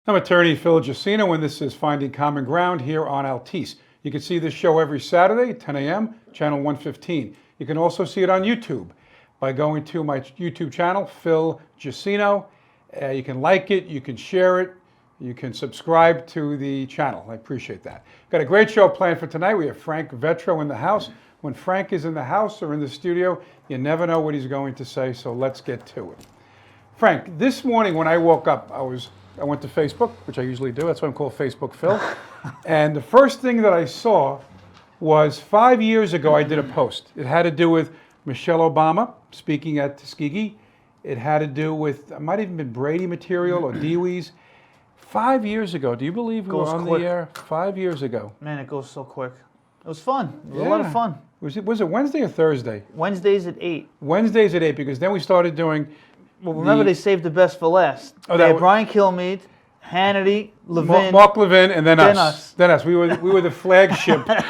I'm Attorney Phillip Jusino, and this is Finding Common Ground here on Altice. You can see this show every Saturday at 10 a.m., channel 115. You can also see it on YouTube by going to my YouTube channel, Phil Jusino. You can like it, you can share it, you can subscribe to the channel. I appreciate that. Got a great show planned for tonight. We have Frank Vetro in the house. When Frank is in the house or in the studio, you never know what he's going to say, so let's get to it. Frank, this morning when I woke up, I went to Facebook, which I usually do. That's why I'm called Facebook Phil. And the first thing that I saw was 5 years ago I did a post. It had to do with Michelle Obama speaking at Tuskegee. It had to do with, it might have even been Brady material or Dewey's. 5 years ago, do you believe we were on the air 5 years ago? Man, it goes so quick. It was fun. It was a lot of fun. Was it Wednesday or Thursday? Wednesdays at 8. Wednesdays at 8, because then we started doing... Well, remember they saved the best for last. Oh, they had Brian Kilmeade, Hannity, Levin. Mark Levin, and then us. Then us. We were the flagship at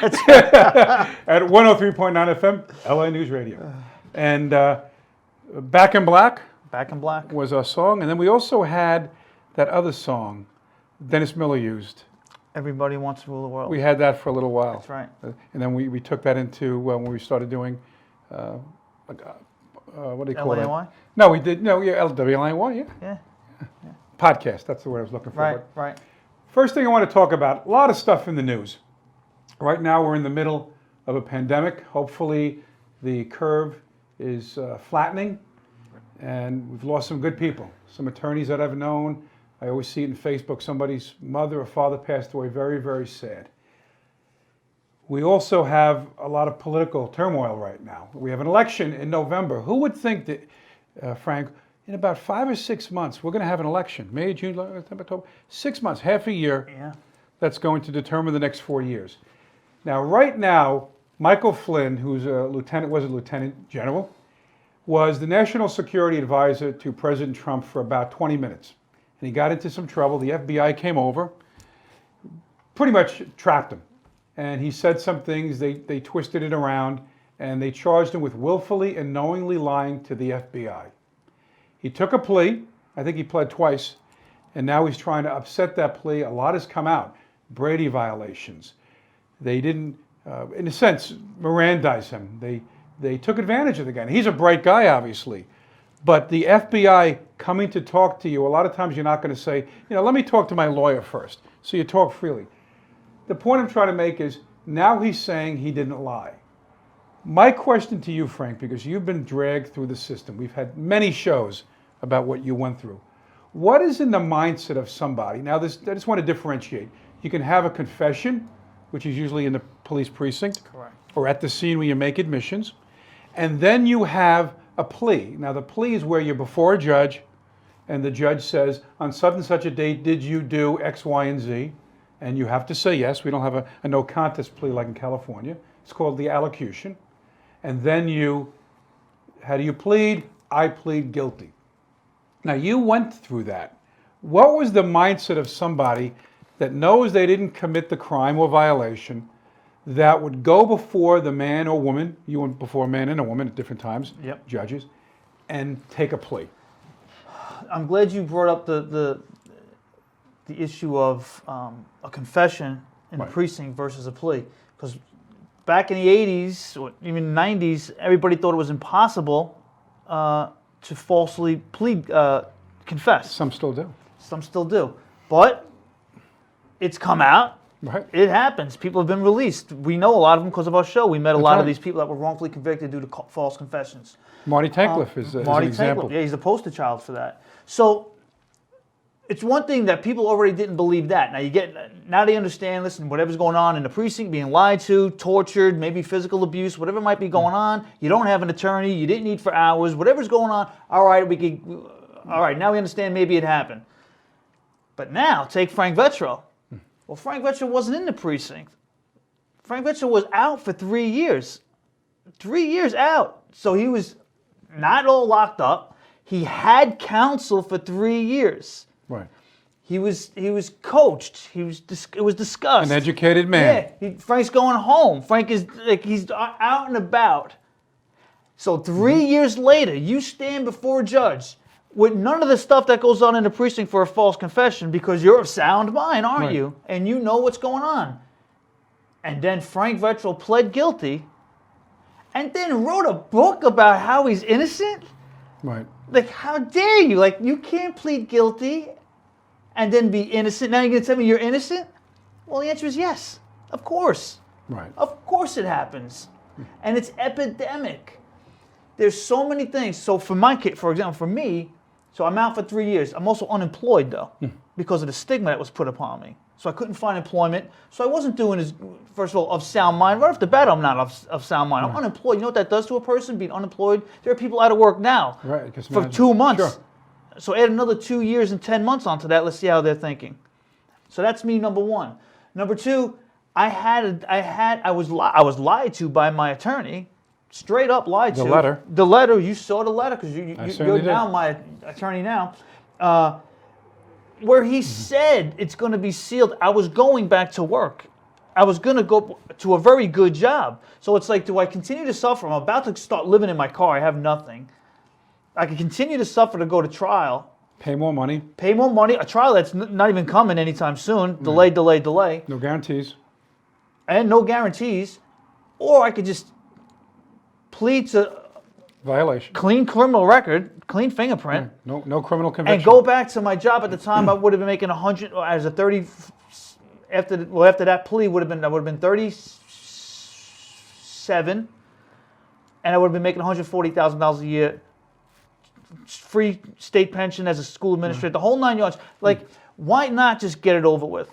103.9 FM, LA News Radio. And Back in Black. Back in Black was our song. And then we also had that other song Dennis Miller used. Everybody Wants to Rule the World. We had that for a little while. That's right. And then we took that into when we started doing, what do you call it? LAY? No, we did, WLAY, Yeah. Podcast, that's the word I was looking for. Right. First thing I want to talk about, a lot of stuff in the news. Right now we're in the middle of a pandemic. Hopefully the curve is flattening, and we've lost some good people. Some attorneys that I've known. I always see it in Facebook, somebody's mother or father passed away. Very, very sad. We also have a lot of political turmoil right now. We have an election in November. Who would think that, Frank, in about 5 or 6 months, we're going to have an election? May, June, September, October, 6 months, half a year. Yeah. That's going to determine the next 4 years. Now, right now, Michael Flynn, who's a lieutenant general, was the national security advisor to President Trump for about 20 minutes. And he got into some trouble. The FBI came over, pretty much trapped him. And he said some things, they twisted it around, and they charged him with willfully and knowingly lying to the FBI. He took a plea. I think he pled twice, and now he's trying to upset that plea. A lot has come out. Brady violations. They didn't, in a sense, Mirandize him. They took advantage of the guy. He's a bright guy, obviously. But the FBI coming to talk to you, a lot of times you're not going to say, let me talk to my lawyer first. So you talk freely. The point I'm trying to make is, now he's saying he didn't lie. My question to you, Frank, because you've been dragged through the system. We've had many shows about what you went through. What is in the mindset of somebody? Now, I just want to differentiate. You can have a confession, which is usually in the police precinct. Correct. Or at the scene where you make admissions. And then you have a plea. Now, the plea is where you're before a judge, and the judge says, on such and such a date, did you do X, Y, and Z? And you have to say yes. We don't have a no contest plea like in California. It's called the allocution. And then how do you plead? I plead guilty. Now, you went through that. What was the mindset of somebody that knows they didn't commit the crime or violation, that would go before the man or woman, you went before a man and a woman at different times, judges, and take a plea? I'm glad you brought up the issue of a confession in the precinct versus a plea. Because back in the 80s, or even 90s, everybody thought it was impossible to falsely confess. Some still do. Some still do. But it's come out. Right. It happens. People have been released. We know a lot of them because of our show. We met a lot of these people that were wrongfully convicted due to false confessions. Marty Tankleff is an example. Yeah, he's the poster child for that. So it's one thing that people already didn't believe that. Now they understand, listen, whatever's going on in the precinct, being lied to, tortured, maybe physical abuse, whatever might be going on, you don't have an attorney, you didn't eat for hours, whatever's going on, all right, now we understand maybe it happened. But now, take Frank Vetro. Well, Frank Vetro wasn't in the precinct. Frank Vetro was out for 3 years. 3 years out. So he was not all locked up. He had counsel for 3 years. Right. He was coached. It was discussed. An educated man. Yeah. Frank's going home. Frank is he's out and about. So 3 years later, you stand before a judge with none of the stuff that goes on in the precinct for a false confession, because you're of sound mind, aren't Right. you? And you know what's going on. And then Frank Vetro pled guilty and then wrote a book about how he's innocent? Right. Like, how dare you? Like, you can't plead guilty and then be innocent. Now you're going to tell me you're innocent? Well, the answer is yes. Of course. Right. Of course it happens. And it's epidemic. There's so many things. So for my kid, for example, for me, so I'm out for 3 years. I'm also unemployed, though, because of the stigma that was put upon me. So I couldn't find employment. So I wasn't doing as, first of all, of sound mind. Right off the bat, I'm not of sound mind. I'm unemployed. You know what that does to a person, being unemployed? There are people out of work now Right. Just for imagine. 2 months. Sure. So add another 2 years and 10 months onto that. Let's see how they're thinking. So that's me, number one. Number two, I was lied to by my attorney, straight up lied to. The letter. The letter. You saw the letter because certainly you're did. now my attorney now, where he said it's going to be sealed. I was going back to work. I was going to go to a very good job. So it's like, do I continue to suffer? I'm about to start living in my car. I have nothing. I can continue to suffer to go to trial. Pay more money. Pay more money. A trial that's not even coming anytime soon. Delay, delay, delay. No guarantees. And no guarantees. Or I could just plead to Violation. clean criminal record, clean fingerprint, No criminal conviction. and go back to my job. At the time, I would have been making 100 as a 30. After that plea, I would have been 37, and I would have been making $140,000 a year. Free state pension as a school administrator, the whole 9 yards. Like, why not just get it over with?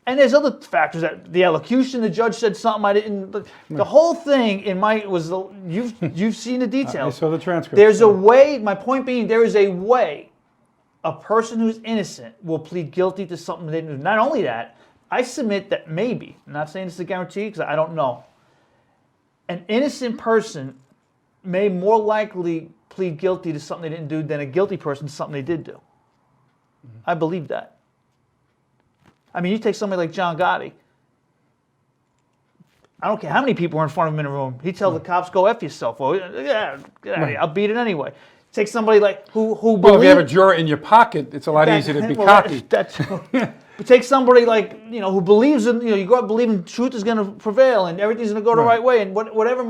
And there's other factors that the elocution, the judge said something I didn't. The whole thing in my was you've seen the I details. saw the transcript. There's a way. My point being, there is a way. A person who's innocent will plead guilty to something they didn't do. Not only that, I submit that maybe. I'm not saying it's a guarantee because I don't know. An innocent person may more likely plead guilty to something they didn't do than a guilty person to something they did do. I believe that. I mean, you take somebody like John Gotti. I don't care how many people are in front of him in a room. He'd tell the cops, "Go F yourself." Or, yeah, get out of here. I'll beat it anyway. Take somebody like who Well, if you have a juror in your pocket, it's a lot easier to be cocky. But take somebody like, who believes in, you go up believing truth is going to prevail and everything's going to go the right way and whatever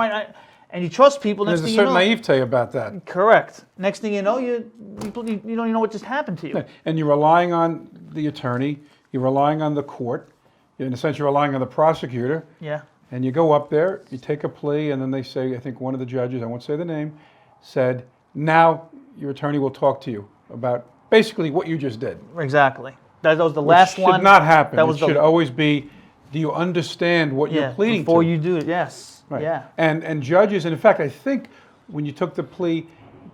and you trust people. There's a certain naivete about that. Correct. Next thing you know, you don't even know what just happened to you. And you're relying on the attorney. You're relying on the court. In a sense, you're relying on the prosecutor. Yeah. And you go up there, you take a plea, and then they say, I think one of the judges, I won't say the name, said, now your attorney will talk to you about basically what you just did. Exactly. That was the last one. Should not happen. That was It should always be, do you understand what you're pleading before to? you do it. Yes. Right. Yeah. And judges, and in fact, I think when you took the plea,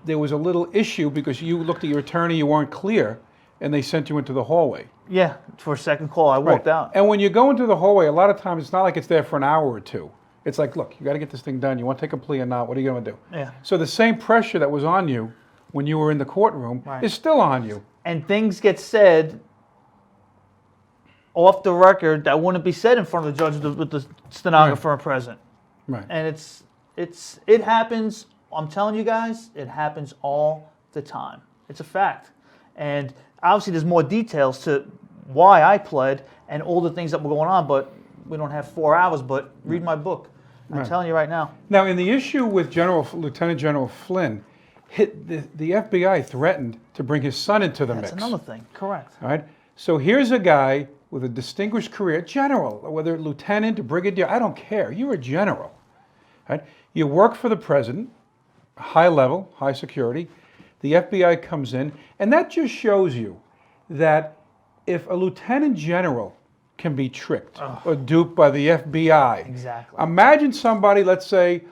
there was a little issue because you looked at your attorney, you weren't clear, and they sent you into the hallway. Yeah, for a second call, I walked out. And when you go into the hallway, a lot of times it's not like it's there for an hour or two. It's like, look, you got to get this thing done. You want to take a plea or not? What are you going to do? Yeah. So the same pressure that was on you when you were in the courtroom is still on you. And things get said off the record that wouldn't be said in front of the judge with the stenographer present. Right. And it happens. I'm telling you guys, it happens all the time. It's a fact. And obviously, there's more details to why I pled and all the things that were going on, but we don't have 4 hours. But read my book. I'm telling you right now. Now, in the issue with Lieutenant General Flynn, the FBI threatened to bring his son into the mix. That's another thing. Correct. All right. So here's a guy with a distinguished career, general, whether lieutenant or brigadier, I don't care. You're a general. Right? You work for the president, high level, high security. The FBI comes in, and that just shows you that if a lieutenant general can be tricked or duped by the FBI, Exactly. imagine somebody, let's say,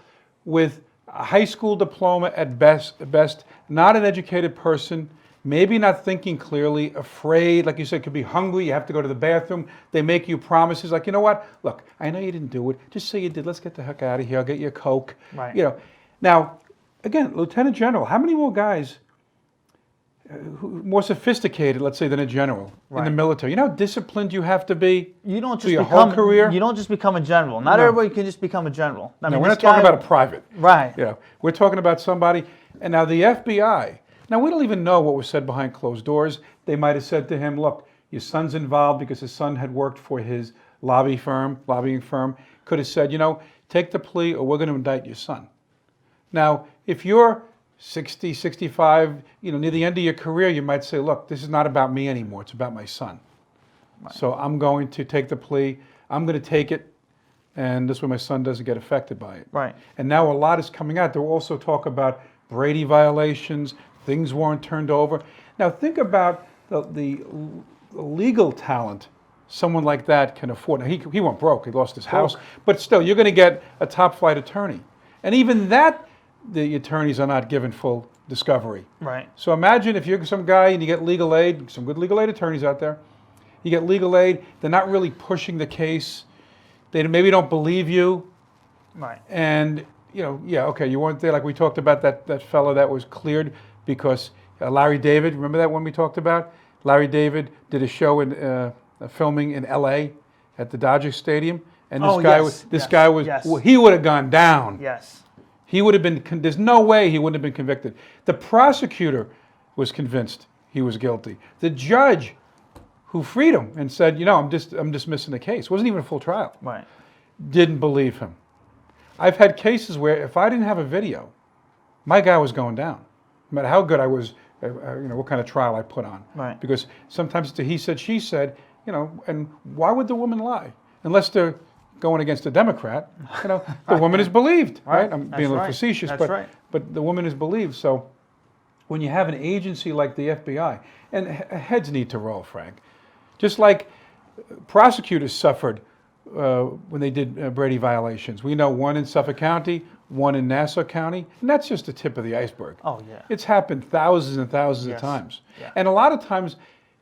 with a high school diploma at best, not an educated person, maybe not thinking clearly, afraid, like you said, could be hungry, you have to go to the bathroom, they make you promises like, you know what, look, I know you didn't do it, just say you did, let's get the heck out of here, I'll get you a Coke. Right. Now, again, Lieutenant General, how many more guys, more sophisticated, let's say, than a general in the military? You know how disciplined you have to be You don't just through your become whole career? You don't just become a general. Not everybody can just become a general. I No, mean, we're this not talking guy- about a private. Right. We're talking about somebody, and now the FBI, Now, we don't even know what was said behind closed doors. They might have said to him, look, your son's involved because his son had worked for his lobbying firm. Could have said, take the plea or we're going to indict your son. Now, if you're 60, 65, near the end of your career, you might say, look, this is not about me anymore. It's about my son. Right. So I'm going to take the plea. I'm going to take it. And this way my son doesn't get affected by it. Right. And now a lot is coming out. There will also talk about Brady violations, things weren't turned over. Now think about the legal talent someone like that can afford. Now he went broke, he lost his house, but still you're going to get a top flight attorney. And even that, the attorneys are not given full discovery. Right. So imagine if you're some guy and you get legal aid, some good legal aid attorneys out there, you get legal aid, they're not really pushing the case, they maybe don't believe you. Right. And, you weren't there, like we talked about that fellow that was cleared because Larry David, remember that one we talked about? Larry David did a show in filming in L.A. at the Dodger Stadium, and this guy was he would have gone down. Yes. He would have been. There's no way he wouldn't have been convicted. The prosecutor was convinced he was guilty. The judge, who freed him and said, I'm dismissing the case, wasn't even a full trial. Right. Didn't believe him. I've had cases where if I didn't have a video, my guy was going down, no matter how good I was, what kind of trial I put on. Right. Because sometimes it's a he said, she said, and why would the woman lie? Unless they're going against a Democrat, the woman is believed, right? I'm being a little facetious, but the woman is believed. So when you have an agency like the FBI, and heads need to roll, Frank, just like prosecutors suffered when they did Brady violations. We know one in Suffolk County, one in Nassau County, and that's just the tip of the iceberg. Oh, yeah. It's happened thousands and thousands of times. Yeah. And a lot of times,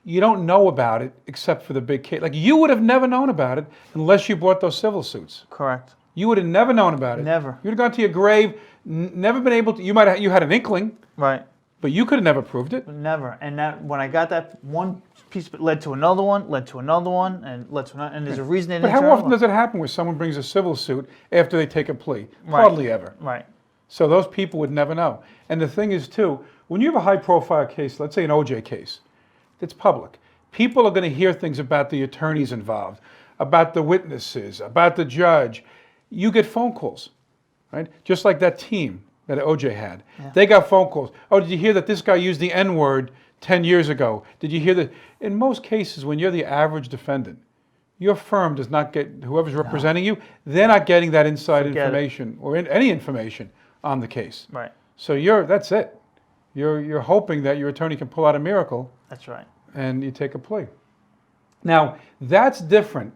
you don't know about it except for the big case. Like, you would have never known about it unless you brought those civil suits. Correct. You would have never known about it. Never. You'd have gone to your grave, never been able to, you had an inkling. Right. But you could have never proved it. Never. And that when I got that one piece, led to another one, led to another one, and led to another, and there's a reason they didn't. But how often does it happen where someone brings a civil suit after they take a plea? Right. Hardly ever. Right. So those people would never know. And the thing is, too, when you have a high-profile case, let's say an OJ case, it's public. People are going to hear things about the attorneys involved, about the witnesses, about the judge. You get phone calls, right? Just like that team that OJ had. Yeah. They got phone calls. Oh, did you hear that this guy used the N-word 10 years ago? Did you hear that? In most cases, when you're the average defendant, your firm does not get, whoever's representing you, they're not getting that inside information or any information on the case. Right. So that's it. You're hoping that your attorney can pull out a miracle. That's right. And you take a plea. Now, that's different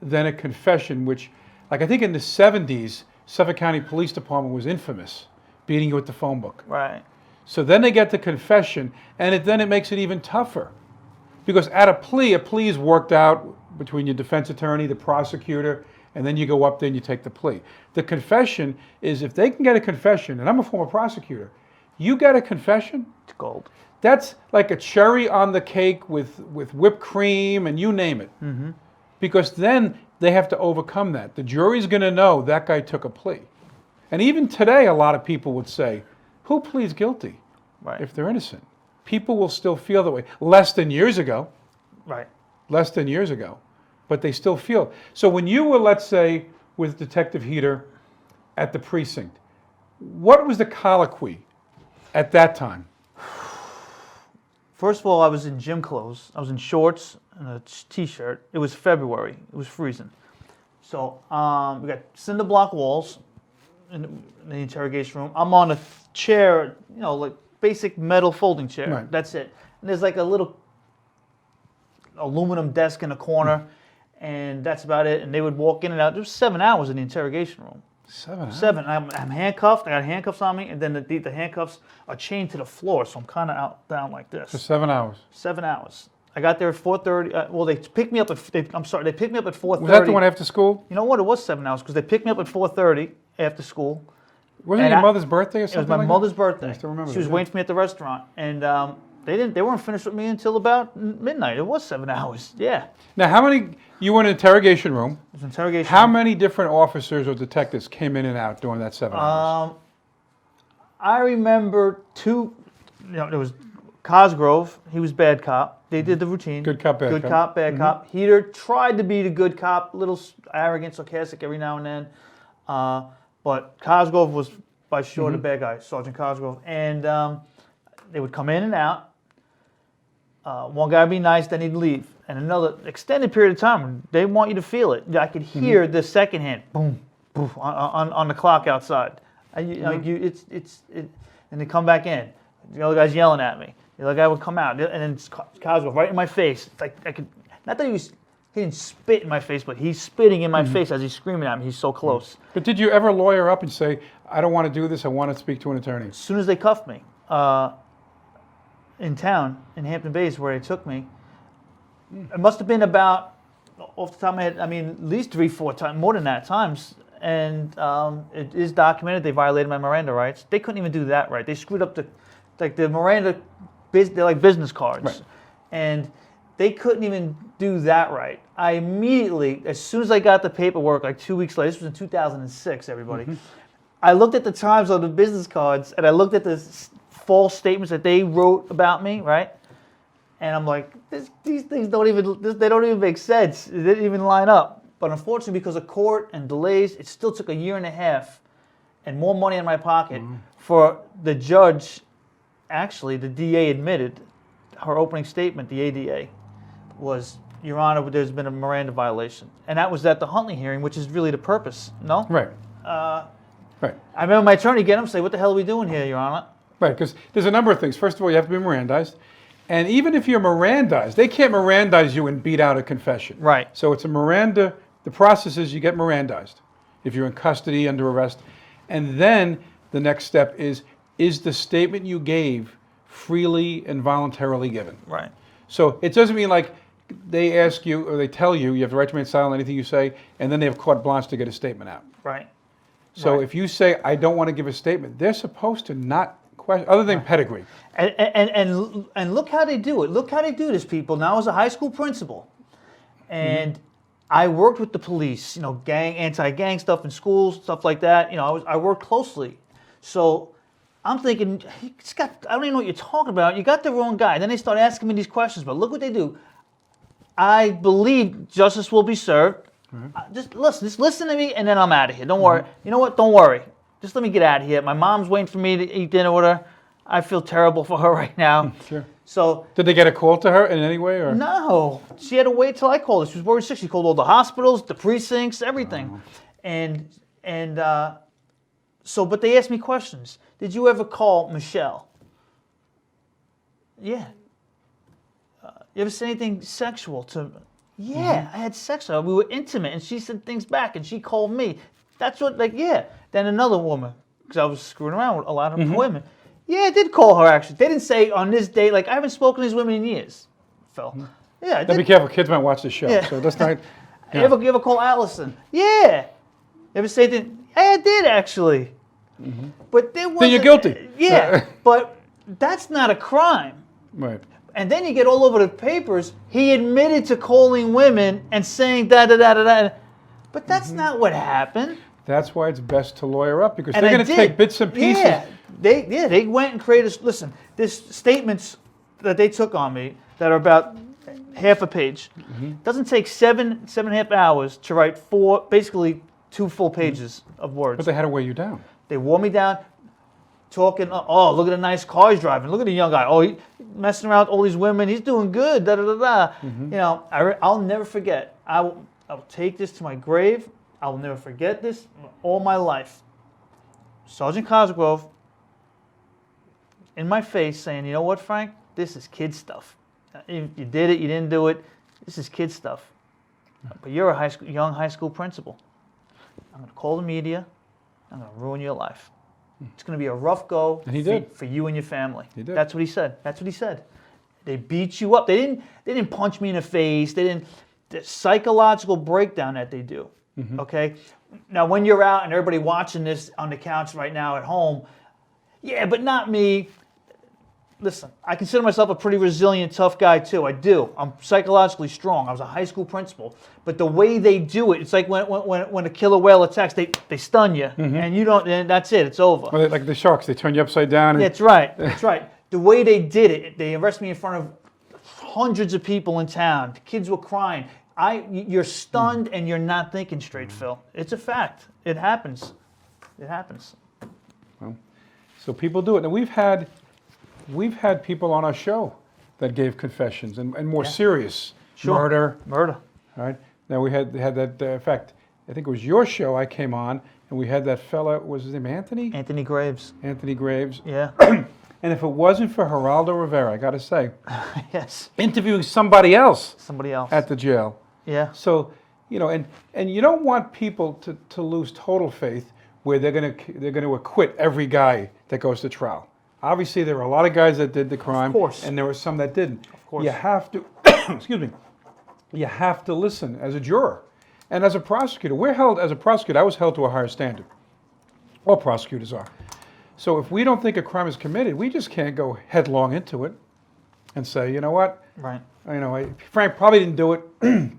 than a confession, which, like I think in the 70s, Suffolk County Police Department was infamous, beating you with the phone book. Right. So then they get the confession, and then it makes it even tougher. Because at a plea is worked out between your defense attorney, the prosecutor, and then you go up there and you take the plea. The confession is, if they can get a confession, and I'm a former prosecutor, you get a confession, it's gold. That's like a cherry on the cake with whipped cream and you name it. Mm-hmm. Because then they have to overcome that. The jury's going to know that guy took a plea. And even today, a lot of people would say, who pleads guilty if they're innocent? People will still feel that way. Less than years ago. Right. Less than years ago. But they still feel. So when you were, let's say, with Detective Heater at the precinct, what was the colloquy at that time? First of all, I was in gym clothes. I was in shorts and a t-shirt. It was February. It was freezing. So we got cinder block walls in the interrogation room. I'm on a chair, like basic metal folding chair. Right. That's it. And there's like a little aluminum desk in a corner, and that's about it. And they would walk in and out. There was 7 hours in the interrogation room. 7 hours? 7. I'm handcuffed. I got handcuffs on me, and then the handcuffs are chained to the floor, so I'm kind of down like this. For 7 hours? 7 hours. I got there at 4:30. Well, they picked me up at. They picked me up at 4:30. Was that the one after school? You know what? It was 7 hours because they picked me up at 4:30 after school. Wasn't it your mother's birthday or something? It was my mother's birthday. I still remember. She was waiting for me at the restaurant, and they weren't finished with me until about midnight. It was 7 hours. Yeah. Now, how many? You were in an interrogation room. It was an interrogation. How many different officers or detectives came in and out during that 7 hours? I remember there was Cosgrove. He was bad cop. They did the routine. Good cop, bad Good cop. cop, bad cop. Heater tried to be the good cop, a little arrogant, sarcastic every now and then. But Cosgrove was by sure the bad guy, Sergeant Cosgrove. And they would come in and out. One guy would be nice, then he'd leave. And another extended period of time, they want you to feel it. I could hear the second hand, boom, boom, on the clock outside. And they come back in. The other guy's yelling at me. The other guy would come out, and then Cosgrove right in my face. It's like I could, not that he didn't spit in my face, but he's spitting in my face as he's screaming at me. He's so close. But did you ever lawyer up and say, I don't want to do this, I want to speak to an attorney? As soon as they cuffed me, in town, in Hampton Bays, where they took me, it must have been about, off the top of my head, I mean, at least 3-4 times, more than that times. And it is documented. They violated my Miranda rights. They couldn't even do that right. They screwed up the Miranda. They're like business cards, right. And they couldn't even do that right. I immediately, as soon as I got the paperwork, like 2 weeks later, this was in 2006. Everybody, I looked at the times on the business cards, and I looked at the false statements that they wrote about me, right? And I'm like, these things don't even make sense. It didn't even line up. But unfortunately, because of court and delays, it still took 1.5 years and more money in my pocket for the judge. Actually, the DA admitted her opening statement, the ADA, was, Your Honor, there's been a Miranda violation. And that was at the Huntley hearing, which is really the purpose, no? Right. Right. I remember my attorney getting him and say, what the hell are we doing here, Your Honor? Right, because there's a number of things. First of all, you have to be Mirandized. And even if you're Mirandized, they can't Mirandize you and beat out a confession. Right. So it's a Miranda, the process is you get Mirandized if you're in custody, under arrest. And then the next step is the statement you gave freely and voluntarily given? Right. So it doesn't mean like they ask you or they tell you you have the right to remain silent on anything you say, and then they have carte blanche to get a statement out. Right. So Right. if you say, I don't want to give a statement, they're supposed to not question, other than pedigree. And look how they do it. Look how they do this, people. Now, I was a high school principal, and I worked with the police, anti-gang stuff in schools, stuff like that. I worked closely. So I'm thinking, I don't even know what you're talking about. You got the wrong guy. Then they start asking me these questions, but look what they do. I believe justice will be served. Just listen to me, and then I'm out of here. Don't worry. You know what? Don't worry. Just let me get out of here. My mom's waiting for me to eat dinner with her. I feel terrible for her right now. Sure. So did they get a call to her in any way? Or? No. She had to wait till I called her. She was worried sick. She called all the hospitals, the precincts, everything. But they asked me questions. Did you ever call Michelle? Yeah. You ever say anything sexual to? Yeah, I had sex with her. We were intimate, and she said things back, and she called me. That's what, yeah. Then another woman, because I was screwing around with a lot of women. Yeah, I did call her, actually. They didn't say on this date, I haven't spoken to these women in years, Phil. Yeah, I did. Be careful, kids might watch the show, Yeah. so that's not... You ever call Allison? Yeah. You ever say anything? Yeah, I did, actually. But there wasn't... Then you're guilty. Yeah, but that's not a crime. Right. And then you get all over the papers, he admitted to calling women and saying da-da-da-da-da. But that's not what happened. That's why it's best to lawyer up, because And they're going to take bits and pieces. Yeah, they went and created, listen, there's statements that they took on me that are about half a page. Doesn't take seven and a half hours to write basically 2 full pages of words. But they had to weigh you down. They wore me down, talking, oh, look at the nice car he's driving. Look at the young guy. Oh, he's messing around with all these women. He's doing good, da-da-da-da. I'll never forget. I will take this to my grave. I will never forget this all my life. Sergeant Cosgrove in my face saying, you know what, Frank? This is kid stuff. You did it, you didn't do it. This is kid stuff. But you're a young high school principal. I'm going to call the media. I'm going to ruin your life. It's going to be a rough go And he did. for you and your family. He did. That's what he said. That's what he said. They beat you up. They didn't punch me in the face. The psychological breakdown that they do. Okay? Now, when you're out and everybody watching this on the couch right now at home, yeah, but not me. Listen, I consider myself a pretty resilient, tough guy too. I do. I'm psychologically strong. I was a high school principal. But the way they do it, it's like when a killer whale attacks, they stun you, and you don't. And that's it. It's over. Well, like the sharks, they turn you upside down. And That's right. That's right. the way they did it, they arrested me in front of hundreds of people in town. The kids were crying. You're stunned and you're not thinking straight, Phil. It's a fact. It happens. It happens. Well, so people do it. And we've had people on our show that gave confessions and more serious murder. Murder. All right. Now we had that. In fact, I think it was your show. I came on and we had that fella. Was his name Anthony? Anthony Graves. Anthony Graves. Yeah. And if it wasn't for Geraldo Rivera, I got to say, Yes. interviewing somebody else Somebody else. at the jail. Yeah. So, and you don't want people to lose total faith where they're gonna acquit every guy that goes to trial. Obviously, there were a lot of guys that did the crime, Of course. and there were some that didn't. Of course. You have to, excuse me, you have to listen as a juror, and as a prosecutor. As a prosecutor, I was held to a higher standard. All prosecutors are. So if we don't think a crime is committed, we just can't go headlong into it and say, you know what, Right. Frank probably didn't do it,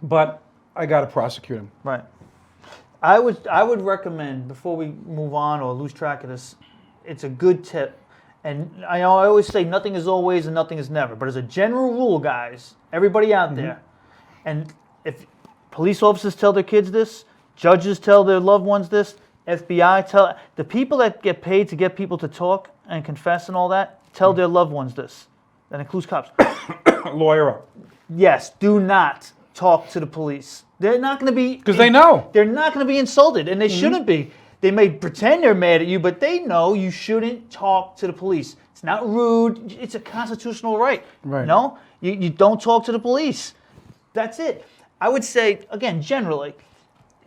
but I got to prosecute him. Right. I would recommend, before we move on or lose track of this, it's a good tip. And I always say nothing is always and nothing is never. But as a general rule, guys, everybody out there, and if police officers tell their kids this, judges tell their loved ones this, FBI tell the people that get paid to get people to talk and confess and all that, tell their loved ones this. That includes cops. Lawyer up. Yes, do not talk to the police. They're not going to be... Because they know. They're not going to be insulted, and they shouldn't be. They may pretend they're mad at you, but they know you shouldn't talk to the police. It's not rude. It's a constitutional right. Right. No? You don't talk to the police. That's it. I would say, again, generally,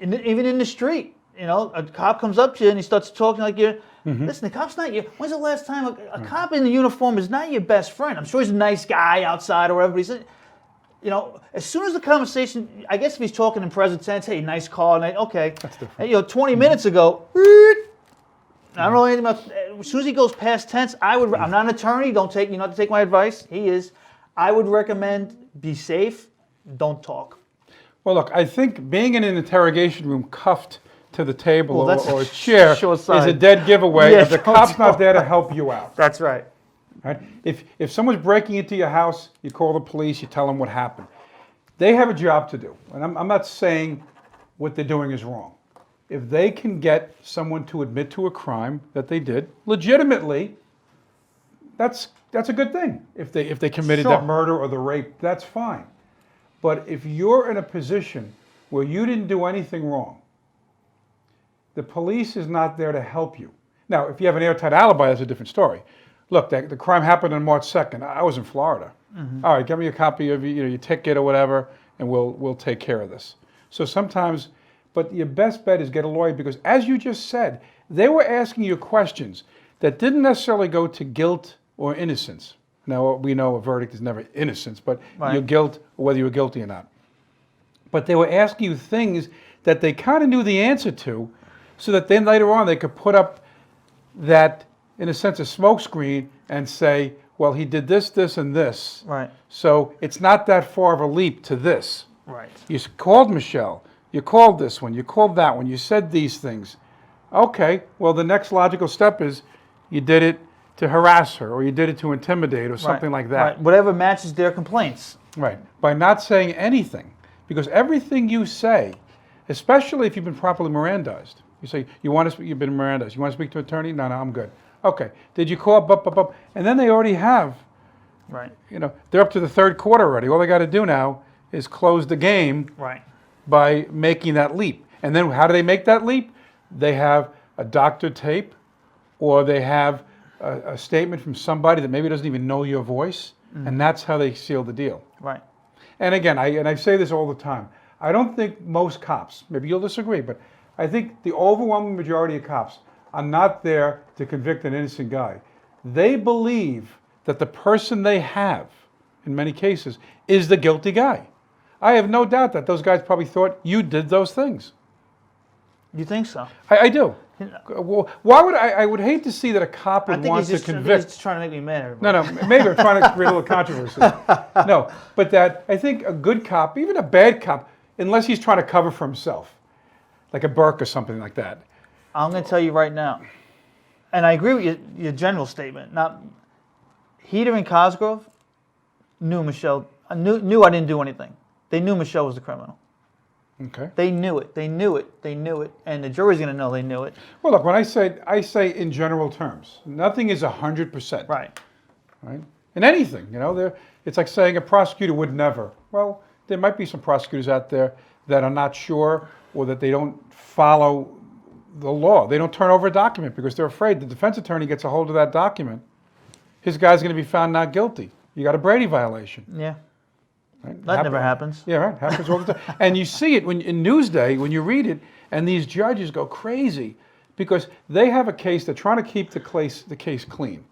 even in the street, a cop comes up to you and he starts talking like you're... Listen, the cop's not your... When's the last time a cop in the uniform is not your best friend? I'm sure he's a nice guy outside or whatever, but he's... as soon as the conversation, I guess if he's talking in present tense, hey, nice call, okay. That's different. And, 20 minutes ago, I don't know anything about, as soon as he goes past tense, I'm not an attorney, you don't have to take my advice, he is. I would recommend be safe, don't talk. Well, look, I think being in an interrogation room cuffed to the table Well, or a chair short is side. a dead giveaway Yeah, if the don't cop's not talk. there to help you out. That's right. Right? If someone's breaking into your house, you call the police, you tell them what happened. They have a job to do. And I'm not saying what they're doing is wrong. If they can get someone to admit to a crime that they did legitimately, that's a good thing. If they committed Sure. that murder or the rape, that's fine. But if you're in a position where you didn't do anything wrong, the police is not there to help you. Now, if you have an airtight alibi, that's a different story. Look, the crime happened on March 2nd. I was in Florida. All right, give me a copy of your ticket or whatever, and we'll take care of this. So sometimes, but your best bet is get a lawyer because, as you just said, they were asking you questions that didn't necessarily go to guilt or innocence. Now, we know a verdict is never innocence, but Right. your guilt or whether you were guilty or not. But they were asking you things that they kind of knew the answer to, so that then later on they could put up that, in a sense, a smokescreen and say, well, he did this, this, and this. Right. So it's not that far of a leap to this. Right. You called Michelle. You called this one. You called that one. You said these things. Okay, well, the next logical step is you did it to harass her or you did it to intimidate or something like that. Right. Whatever matches their complaints. Right. By not saying anything. Because everything you say, especially if you've been properly Mirandized, you say, you've been Mirandized. You want to speak to an attorney? No, I'm good. Okay. Did you call? Bup. And then they already have, Right. they're up to the third quarter already. All they got to do now is close the game Right. by making that leap. And then how do they make that leap? They have a doctored tape or they have a statement from somebody that maybe doesn't even know your voice. And that's how they seal the deal. Right. And again, I say this all the time. I don't think most cops, maybe you'll disagree, but I think the overwhelming majority of cops are not there to convict an innocent guy. They believe that the person they have, in many cases, is the guilty guy. I have no doubt that those guys probably thought you did those things. You think so? I do. Well, why would I would hate to see that a cop I would think want he's to just, convict. he's just trying to make me mad. No, maybe I'm trying to create a little controversy. No, but that I think a good cop, even a bad cop, unless he's trying to cover for himself, like a Burke or something like that. I'm going to tell you right now, and I agree with your general statement. Not Heater and Cosgrove knew knew I didn't do anything. They knew Michelle was the criminal. Okay. They knew it. They knew it. They knew it. And the jury's going to know they knew it. Well, look, when I say in general terms, nothing is 100%. Right. Right? In anything, it's like saying a prosecutor would never. Well, there might be some prosecutors out there that are not sure or that they don't follow the law. They don't turn over a document because they're afraid the defense attorney gets a hold of that document. His guy's going to be found not guilty. You got a Brady violation. Yeah. Right? That never happens. Yeah, right. Happens all the time. And you see it in Newsday when you read it, and these judges go crazy because they have a case. They're trying to keep the case clean.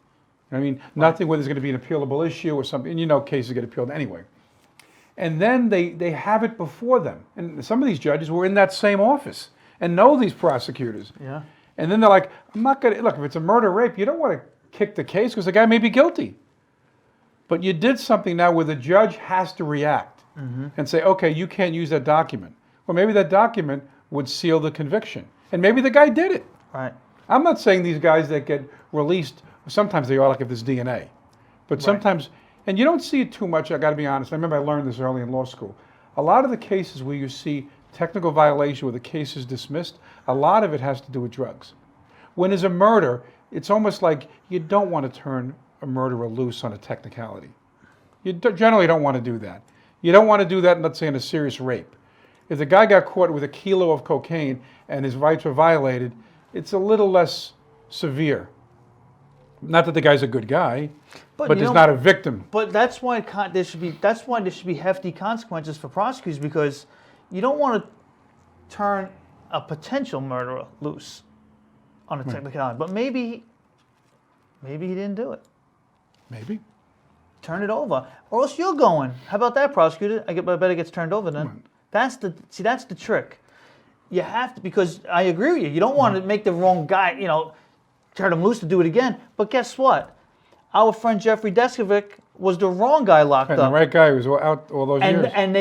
I mean, nothing where there's going to be an appealable issue or something. And cases get appealed anyway. And then they have it before them. And some of these judges were in that same office and know these prosecutors. Yeah. And then they're like, I'm not going to, look, if it's a murder rape, you don't want to kick the case because the guy may be guilty. But you did something now where the judge has to react and say, okay, you can't use that document. Well, maybe that document would seal the conviction. And maybe the guy did it. Right. I'm not saying these guys that get released, sometimes they are like if there's DNA. But sometimes, and you don't see it too much, I got to be honest. I remember I learned this early in law school. A lot of the cases where you see technical violation where the case is dismissed, a lot of it has to do with drugs. When there's a murder, it's almost like you don't want to turn a murderer loose on a technicality. You generally don't want to do that. You don't want to do that, let's say, in a serious rape. If the guy got caught with a kilo of cocaine and his rights were violated, it's a little less severe. Not that the guy's a good guy, but there's not a victim. But that's why there should be hefty consequences for prosecutors because you don't want to turn a potential murderer loose on a technicality. But maybe he didn't do it. Maybe. Turn it over, or else you're going. How about that, prosecutor? I bet it gets turned over then. That's the trick. You have to, because I agree with you. You don't want to make the wrong guy, turn him loose to do it again. But guess what? Our friend Jeffrey Deskovic was the wrong guy locked up. The right guy was out all those years. And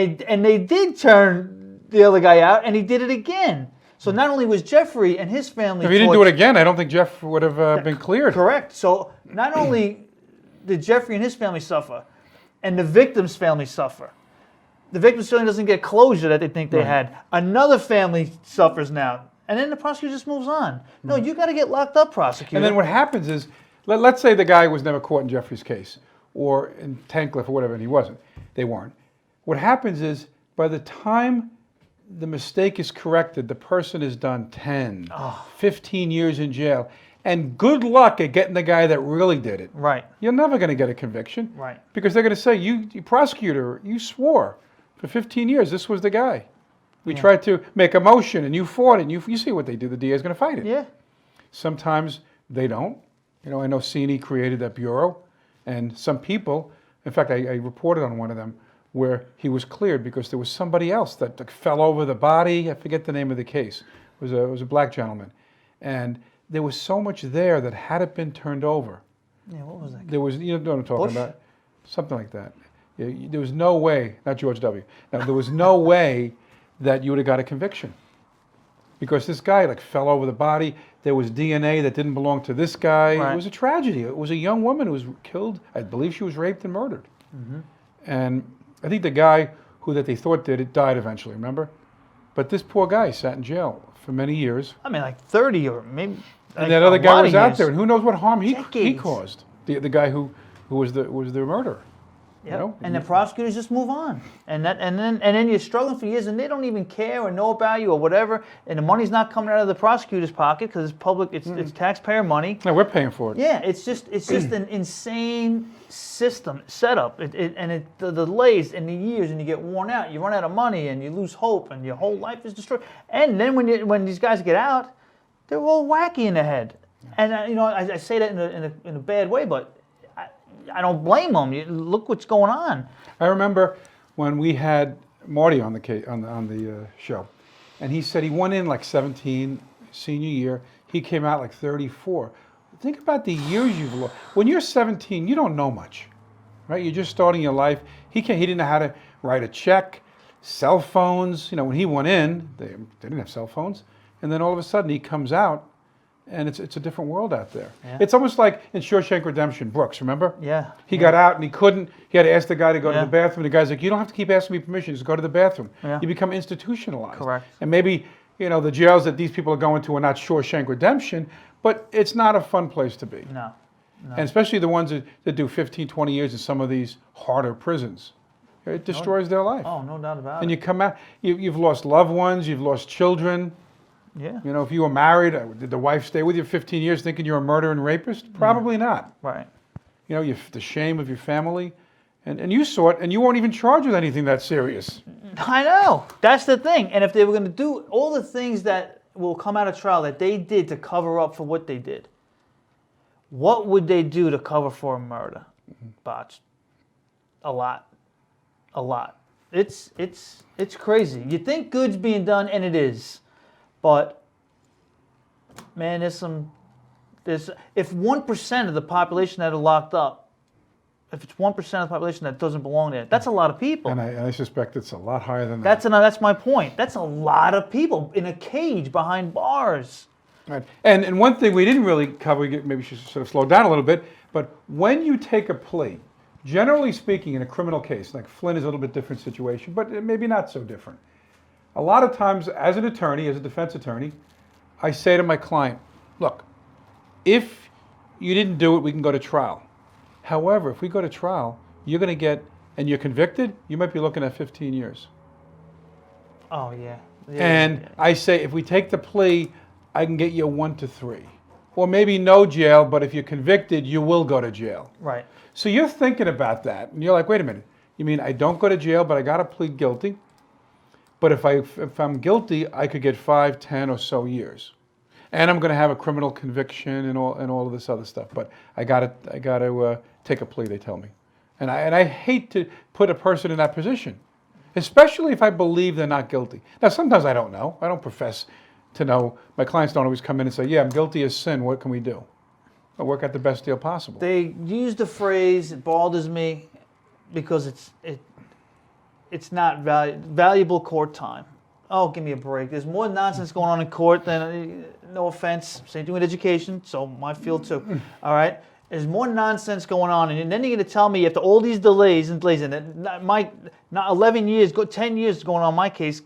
they did turn the other guy out, and he did it again. So not only was Jeffrey and his family if he didn't do it again, I don't think Jeff would have been cleared. Correct. So not only did Jeffrey and his family suffer, and the victim's family suffer. The victim's family doesn't get closure that they think they had. Another family suffers now. And then the prosecutor just moves on. No, you got to get locked up, prosecutor. And then what happens is, let's say the guy was never caught in Jeffrey's case, or in Tancliffe or whatever, and he wasn't. They weren't. What happens is, by the time the mistake is corrected, the person is done 10, 15 years in jail. And good luck at getting the guy that really did it. Right. You're never going to get a conviction. Right. Because they're going to say, you prosecutor, you swore for 15 years this was the guy. We tried to make a motion and you fought it. And you see what they do. The DA is going to fight it. Yeah. Sometimes they don't. I know Cini created that bureau. And some people, in fact, I reported on one of them where he was cleared because there was somebody else that fell over the body. I forget the name of the case. It was a black gentleman. And there was so much there that had it been turned over. Yeah, what was that? There was, you know what I'm talking about? Something like that. There was no way, not George W. Now, there was no way that you would have got a conviction. Because this guy fell over the body. There was DNA that didn't belong to this guy. Right. It was a tragedy. It was a young woman who was killed. I believe she was raped and murdered. And I think the guy that they thought did it died eventually, remember? But this poor guy sat in jail for many years. I mean, 30 or maybe. And that other guy was out there, and who knows what harm he Decades. caused? The guy who was the murderer. Yep. And the prosecutors just move on, and then you're struggling for years, and they don't even care or know about you or whatever, and the money's not coming out of the prosecutor's pocket because it's public, it's taxpayer money. No, we're paying for it. Yeah, it's just an insane system setup, the delays and the years, and you get worn out, you run out of money, and you lose hope, and your whole life is destroyed. And then when these guys get out, they're all wacky in the head, and I say that in a bad way, but I don't blame them. Look what's going on. I remember when we had Marty on the show, and he said he went in 17, senior year. He came out 34. Think about the years you've lost. When you're 17, you don't know much, right? You're just starting your life. He didn't know how to write a check, cell phones. When he went in, they didn't have cell phones. And then all of a sudden he comes out, and it's a different world out there. Yeah. It's almost like in Shawshank Redemption, Brooks, remember? Yeah. He got out and he couldn't. He had to ask the guy to go to Yeah. the bathroom. The guy's like, "You don't have to keep asking me permission. Just go to the bathroom." Yeah. You become institutionalized. Correct. And maybe the jails that these people are going to are not Shawshank Redemption, but it's not a fun place to be. No. And especially the ones that do 15, 20 years in some of these harder prisons. It destroys their life. Oh, no doubt about And it. you come out, you've lost loved ones, you've lost children. Yeah. If you were married, did the wife stay with you 15 years thinking you're a murderer and rapist? Probably not. Right. The shame of your family. And you saw it, and you weren't even charged with anything that serious. I know. That's the thing. And if they were going to do all the things that will come out of trial that they did to cover up for what they did, what would they do to cover for a murder? Botched. A lot. A lot. It's crazy. You think good's being done, and it is. But, man, if 1% of the population that are locked up, if it's 1% of the population that doesn't belong there, that's a lot of people. And I suspect it's a lot higher than that. That's my point. That's a lot of people in a cage behind bars. Right. And one thing we didn't really cover, maybe we should sort of slow down a little bit, but when you take a plea, generally speaking, in a criminal case, like Flynn is a little bit different situation, but maybe not so different. A lot of times, as an attorney, as a defense attorney, I say to my client, look, if you didn't do it, we can go to trial. However, if we go to trial, you're going to get, and you're convicted, you might be looking at 15 years. Oh, yeah. And I say, if we take the plea, I can get you 1 to 3. Or maybe no jail, but if you're convicted, you will go to jail. Right. So you're thinking about that, and you're like, wait a minute. You mean I don't go to jail, but I got to plead guilty? But if I'm guilty, I could get 5, 10 or so years. And I'm going to have a criminal conviction and all of this other stuff. But I got to take a plea, they tell me. And I hate to put a person in that position, especially if I believe they're not guilty. Now, sometimes I don't know. I don't profess to know. My clients don't always come in and say, yeah, I'm guilty as sin. What can we do? I work out the best deal possible. They use the phrase, it bothers me, because it's not valuable court time. Oh, give me a break. There's more nonsense going on in court than, no offense, same thing with education, so my field too. All right? There's more nonsense going on, and then you're going to tell me after all these delays, and not 11 years, 10 years going on my case,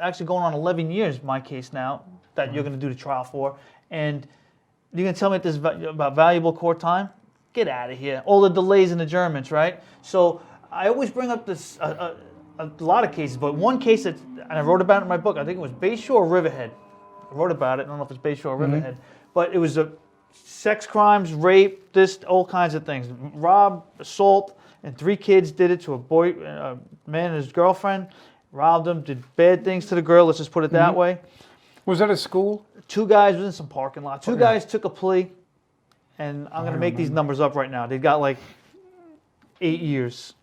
actually going on 11 years my case now, that you're going to do the trial for, and you're going to tell me about valuable court time? Get out of here. All the delays and adjournments, right? So I always bring up this, a lot of cases, but one case and I wrote about it in my book, I think it was Bayshore or Riverhead. I wrote about it, I don't know if it's Bayshore or Riverhead, but it was sex crimes, rape, all kinds of things. Rob, assault, and 3 kids did it to a man and his girlfriend, robbed them, did bad things to the girl, let's just put it that way. Was that at school? 2 guys was in some parking lot. 2 guys took a plea, and I'm going to make these numbers up right now. They got like 8 years.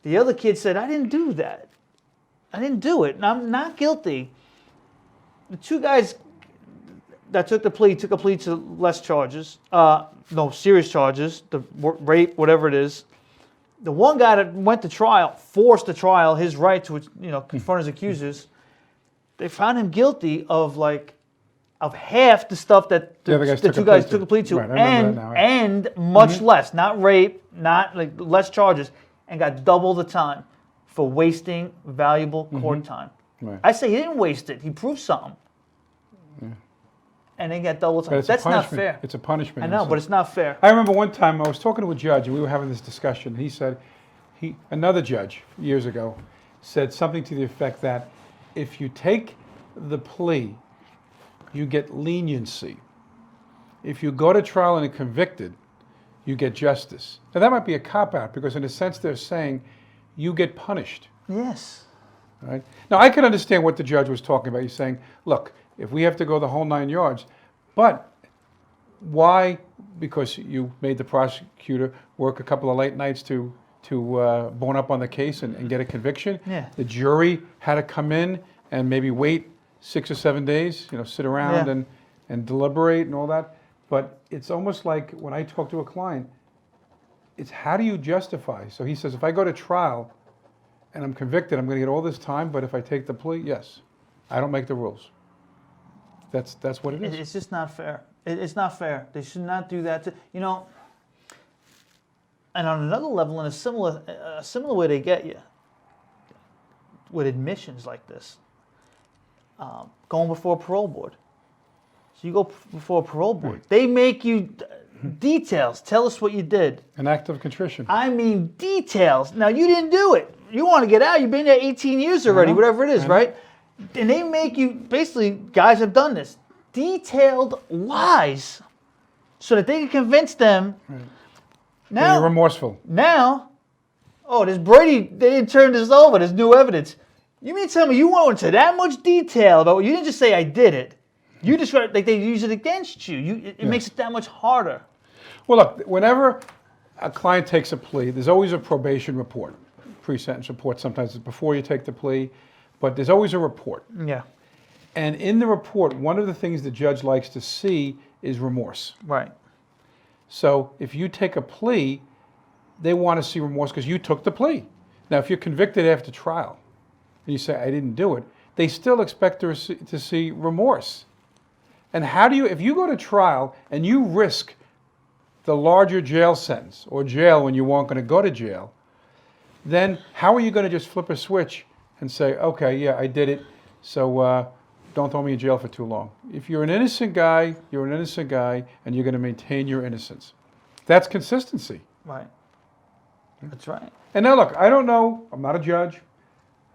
The other kid said, I didn't do that. I didn't do it, and I'm not guilty. The 2 guys that took a plea to less charges, no, serious charges, the rape, whatever it is. The one guy that went to trial, forced the trial, his right to confront his accusers, they found him guilty of half the stuff that the 2 guys took a plea to, right, and much less, not rape, not less charges, and got double the time for wasting valuable court time. Right. I say he didn't waste it; he proved something, and they got double time. That's not fair. It's a punishment. I know, but it's not fair. I remember one time I was talking to a judge, and we were having this discussion. He said, another judge years ago said something to the effect that if you take the plea, you get leniency. If you go to trial and are convicted, you get justice. Now that might be a cop-out because in a sense they're saying you get punished. Yes. Right? Now I can understand what the judge was talking about. He's saying, look, if we have to go the whole 9 yards, but why? Because you made the prosecutor work a couple of late nights to bone up on the case and get a conviction. Yeah. The jury had to come in and maybe wait 6 or 7 days, sit around and deliberate and all that. But it's almost like when I talk to a client, it's how do you justify? So he says, if I go to trial and I'm convicted, I'm going to get all this time, but if I take the plea, yes, I don't make the rules. That's what it is. It's just not fair. It's not fair. They should not do that. And on another level, in a similar way, they get you with admissions like this. Going before a parole board. So you go before a parole board. Right. They make you details. Tell us what you did. An act of contrition. I mean details. Now, you didn't do it. You want to get out. You've been there 18 years already, whatever it is, right? And they make you, basically, guys have done this, detailed lies so that they can convince them. Right. Now, you're remorseful. Now, this Brady, they didn't turn this over. There's new evidence. You mean tell me you went into that much detail about, you didn't just say I did it. You just, like they use it against you. It makes it that much harder. Well, look, whenever a client takes a plea, there's always a probation report, pre-sentence report. Sometimes it's before you take the plea, but there's always a report. Yeah. And in the report, one of the things the judge likes to see is remorse. Right. So if you take a plea, they want to see remorse because you took the plea. Now, if you're convicted after trial and you say, I didn't do it, they still expect to see remorse. And how do you, if you go to trial and you risk the larger jail sentence or jail when you weren't going to go to jail, then how are you going to just flip a switch and say, okay, yeah, I did it, so don't throw me in jail for too long? If you're an innocent guy, you're an innocent guy, and you're going to maintain your innocence. That's consistency. Right. That's right. And now look, I don't know, I'm not a judge.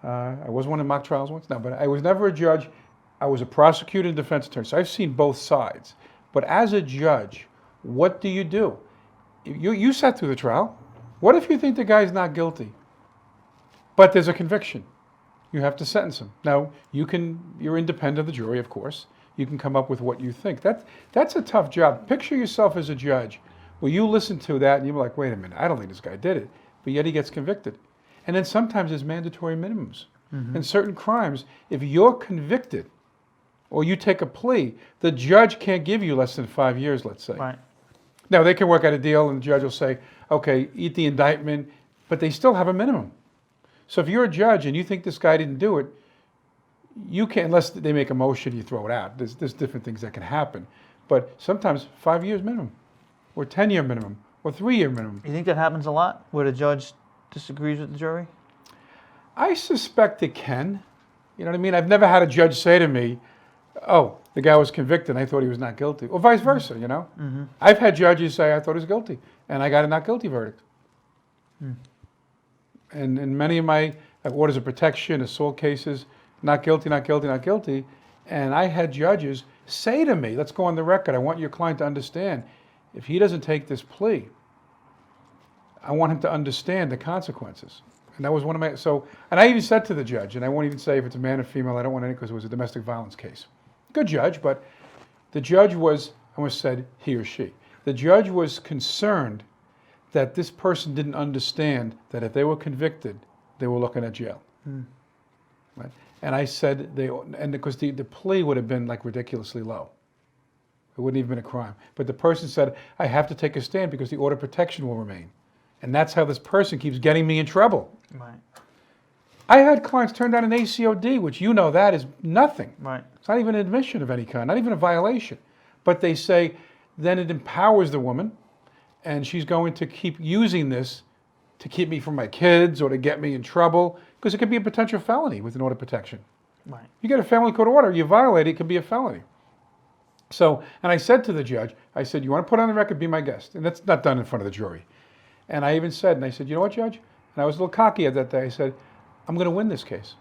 I was one in mock trials once, no, but I was never a judge. I was a prosecutor and defense attorney, so I've seen both sides. But as a judge, what do? You sat through the trial. What if you think the guy's not guilty, but there's a conviction? You have to sentence him. Now, you're independent of the jury, of course. You can come up with what you think. That's a tough job. Picture yourself as a judge where you listen to that and you're like, wait a minute, I don't think this guy did it, but yet he gets convicted. And then sometimes there's mandatory minimums. In certain crimes, if you're convicted or you take a plea, the judge can't give you less than 5 years, let's say. Right. Now, they can work out a deal and the judge will say, okay, eat the indictment, but they still have a minimum. So if you're a judge and you think this guy didn't do it, you can't, unless they make a motion, you throw it out. There's different things that can happen. But sometimes 5 years minimum, or 10-year minimum, or 3-year minimum. You think that happens a lot, where the judge disagrees with the jury? I suspect it can. You know what I mean? I've never had a judge say to me, oh, the guy was convicted and I thought he was not guilty. Or vice versa, you know? I've had judges say, I thought he was guilty, and I got a not guilty verdict. And in many of my orders of protection, assault cases, not guilty, not guilty, not guilty. And I had judges say to me, let's go on the record, I want your client to understand, if he doesn't take this plea, I want him to understand the consequences. And that was one of my, and I even said to the judge, and I won't even say if it's a man or female, I don't want any because it was a domestic violence case. Good judge, but the judge was, I almost said he or she, the judge was concerned that this person didn't understand that if they were convicted, they were looking at jail. Right? And I said, because the plea would have been like ridiculously low. It wouldn't even been a crime. But the person said, I have to take a stand because the order of protection will remain. And that's how this person keeps getting me in trouble. Right. I had clients turn down an ACOD, which you know that is nothing. Right. It's not even an admission of any kind, not even a violation. But they say, then it empowers the woman, and she's going to keep using this to keep me from my kids or to get me in trouble, because it could be a potential felony with an order of protection. Right. You get a family court order, you violate it, it could be a felony. So, and I said to the judge, I said, you want to put on the record, be my guest. And that's not done in front of the jury. And I even said, and I said, you know what, Judge? And I was a little cocky at that day. I said, I'm going to win this case.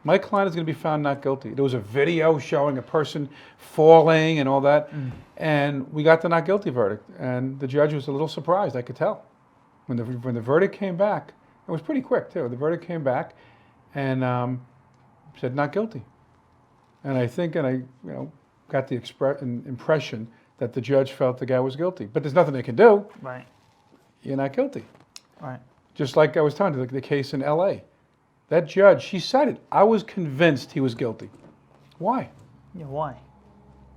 My client is going to be found not guilty. There was a video showing a person falling and all that. And we got the not guilty verdict. And the judge was a little surprised, I could tell. When the verdict came back, it was pretty quick too. The verdict came back and said not guilty. And I think, and I got the impression that the judge felt the guy was guilty. But there's nothing they can do. Right. You're not guilty. Right. Just like I was telling you, the case in L.A. That judge, she said it. I was convinced he was guilty. Why? Yeah, why?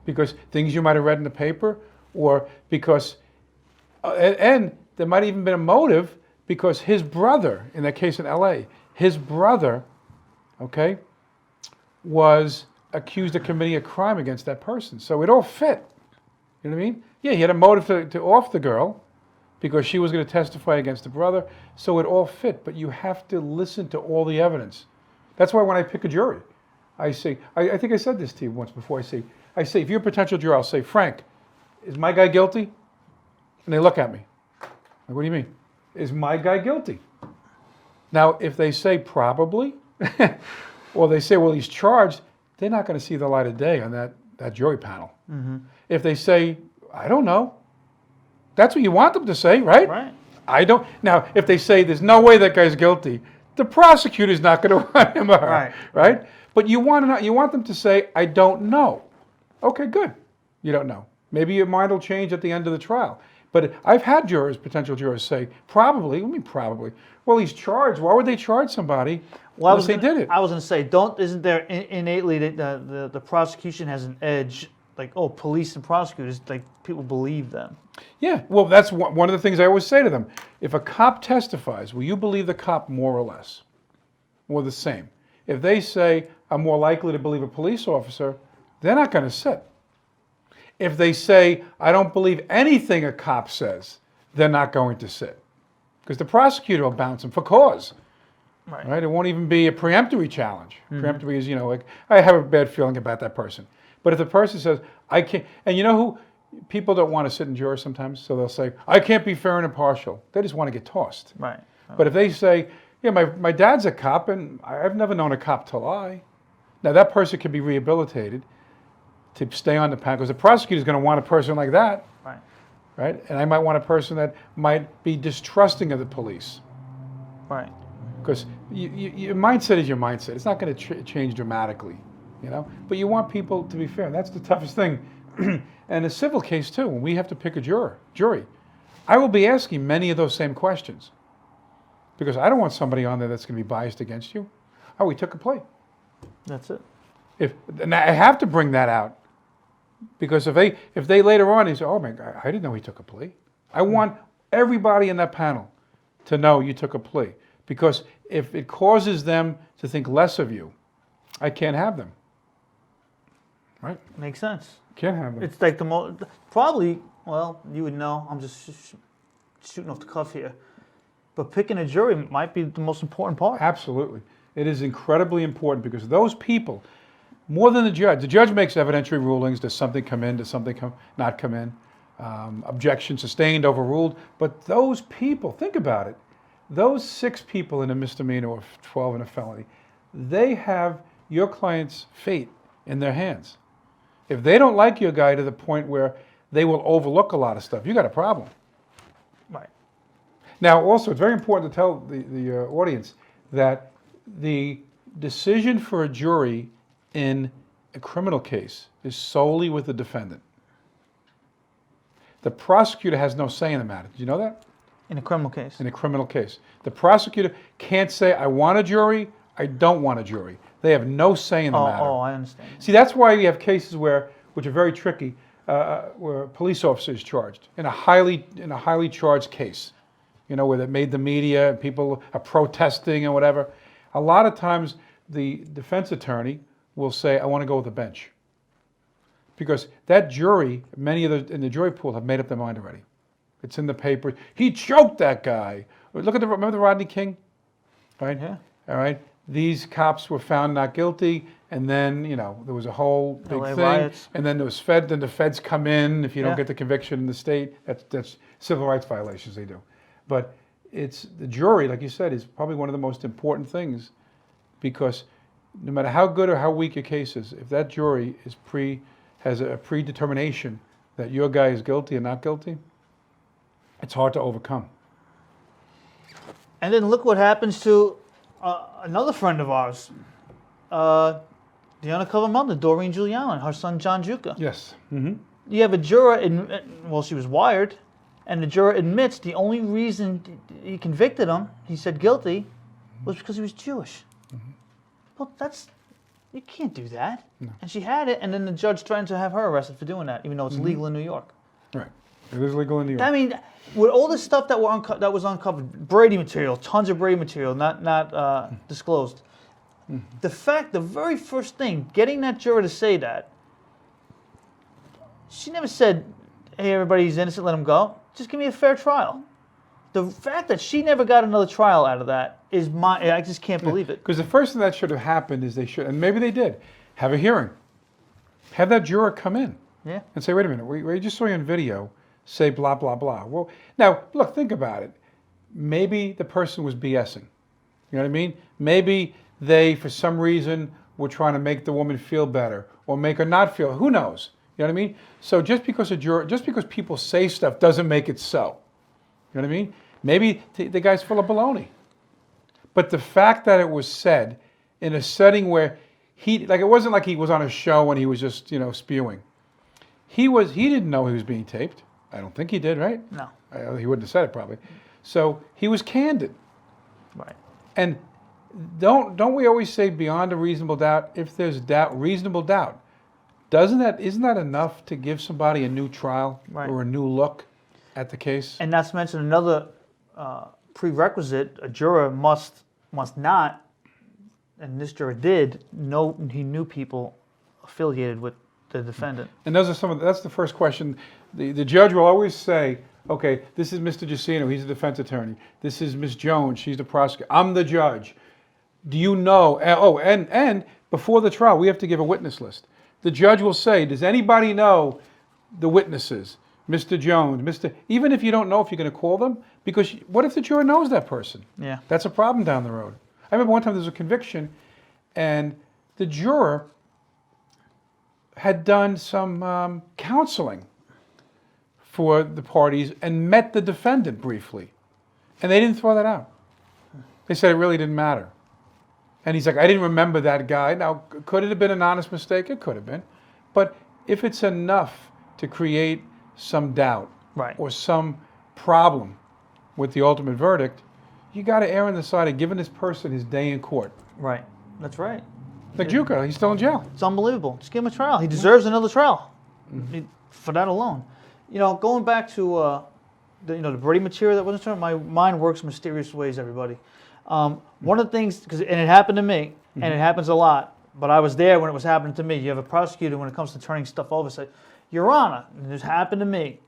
Because things you might have read in the paper, or because, and there might have even been a motive because his brother, in that case in L.A., his brother, okay, was accused of committing a crime against that person. So it all fit. You know what I mean? Yeah, he had a motive to off the girl because she was going to testify against the brother. So it all fit. But you have to listen to all the evidence. That's why when I pick a jury, I say, I think I said this to you once before. I say, if you're a potential juror, I'll say, Frank, is my guy guilty? And they look at me. Like, what do you mean? Is my guy guilty? Now, if they say probably, or they say, well, he's charged, they're not going to see the light of day on that jury panel. Mm-hmm. If they say, I don't know, that's what you want them to say, right? Right. I don't. Now, if they say there's no way that guy's guilty, the prosecutor's not going to want him or her, right? But you want them to say, I don't know. Okay, good. You don't know. Maybe your mind will change at the end of the trial. But I've had potential jurors say, probably. What do you mean probably? Well, he's charged. Why would they charge somebody unless they did it? I was going to say, isn't there innately that the prosecution has an edge? Like, oh, police and prosecutors, like people believe them. Yeah, well, that's one of the things I always say to them. If a cop testifies, will you believe the cop more or less? Or the same? If they say, I'm more likely to believe a police officer, they're not going to sit. If they say, I don't believe anything a cop says, they're not going to sit. Because the prosecutor will bounce them for cause. Right? It won't even be a preemptory challenge. Mm-hmm. Preemptory is, like, I have a bad feeling about that person. But if the person says, I can't, and you know who? People don't want to sit in jurors sometimes, so they'll say, I can't be fair and impartial. They just want to get tossed. Right. But if they say, yeah, my dad's a cop, and I've never known a cop to lie. Now, that person can be rehabilitated to stay on the panel, because the prosecutor is going to want a person like that. Right? And I might want a person that might be distrusting of the police. Right. Because your mindset is your mindset. It's not going to change dramatically, But you want people to be fair, and that's the toughest thing. And a civil case, too, when we have to pick a jury, I will be asking many of those same questions. Because I don't want somebody on there that's going to be biased against you. Oh, we took a plea. That's it. And I have to bring that out. Because if they later on, say, oh my God, I didn't know he took a plea. I want everybody in that panel to know you took a plea. Because if it causes them to think less of you, I can't have them. Right? Makes sense. Can't have them. It's like probably, well, you would know, I'm just shooting off the cuff here. But picking a jury might be the most important part. Absolutely. It is incredibly important because those people, more than the judge makes evidentiary rulings. Does something come in? Does something not come in? Objection sustained, overruled. But those people, think about it. Those 6 people in a misdemeanor or 12 in a felony, they have your client's fate in their hands. If they don't like your guy to the point where they will overlook a lot of stuff, you got a problem. Right. Now, also, it's very important to tell the audience that the decision for a jury in a criminal case is solely with the defendant. The prosecutor has no say in the matter. Did you know that? In a criminal case. In a criminal case. The prosecutor can't say, I want a jury, I don't want a jury. They have no say in the matter. Oh, I understand. See, that's why you have cases which are very tricky, where a police officer is charged in a highly charged case, where they made the media and people are protesting and whatever. A lot of times the defense attorney will say, I want to go with the bench. Because that jury, many of in the jury pool have made up their mind already. It's in the paper. He choked that guy. Remember the Rodney King? Right? Yeah. All right. These cops were found not guilty, and then, there was a whole big LA thing. Riots. And then the feds come in if you don't get the conviction in the state. That's civil rights violations they do. But it's the jury, like you said, is probably one of the most important things, because no matter how good or how weak your case is, if that jury has a predetermination that your guy is guilty or not guilty, it's hard to overcome. And then look what happens to another friend of ours, the undercover mother, Doreen Giuliano, and her son John Juca. Yes. Mm-hmm. You have a juror, she was wired, and the juror admits the only reason he convicted him, he said guilty, was because he was Jewish. Mm-hmm. Well, you can't do that. No. And she had it, and then the judge threatened to have her arrested for doing that, even though it's legal in New York. Right. It is legal in New York. I mean, with all this stuff that was uncovered, Brady material, tons of Brady material, not disclosed. The very first thing, getting that juror to say that, she never said, hey, everybody's innocent, let him go. Just give me a fair trial. The fact that she never got another trial out of that is I just can't believe it. Because the first thing that should have happened is and maybe they did, have a hearing. Have that juror come in and say, wait a minute, we just saw you on video say blah, blah, blah. Well, now, look, think about it. Maybe the person was BSing. You know what I mean? Maybe they, for some reason, were trying to make the woman feel better or make her not feel. Who knows? You know what I mean? So just because people say stuff doesn't make it so. You know what I mean? Maybe the guy's full of baloney. But the fact that it was said in a setting where it wasn't like he was on a show and he was just, spewing. He didn't know he was being taped. I don't think he did, right? No. He wouldn't have said it probably. So he was candid. Right. And don't we always say beyond a reasonable doubt? If there's reasonable doubt, isn't that enough to give somebody a new trial or a new look at the case? And not to mention another prerequisite: a juror must not, and this juror did know he knew people affiliated with the defendant. And that's the first question. The judge will always say, okay, this is Mr. Jusino, he's the defense attorney. This is Ms. Jones, she's the prosecutor. I'm the judge. Do you know? And before the trial, we have to give a witness list. The judge will say, does anybody know the witnesses? Mr. Jones, even if you don't know if you're going to call them, because what if the juror knows that person? Yeah. That's a problem down the road. I remember one time there was a conviction, and the juror had done some counseling for the parties and met the defendant briefly. And they didn't throw that out. They said it really didn't matter. And he's like, I didn't remember that guy. Now, could it have been an honest mistake? It could have been. But if it's enough to create some doubt or some problem with the ultimate verdict, you got to err on the side of giving this person his day in court. Right. That's right. Like Juca, he's still in jail. It's unbelievable. Just give him a trial. He deserves another trial for that alone. Going back to the Brady material that wasn't turned, my mind works mysterious ways, everybody. One of the things, and it happened to me, and it happens a lot, but I was there when it was happening to me. You have a prosecutor, when it comes to turning stuff over, say, Your Honor, and this happened to me.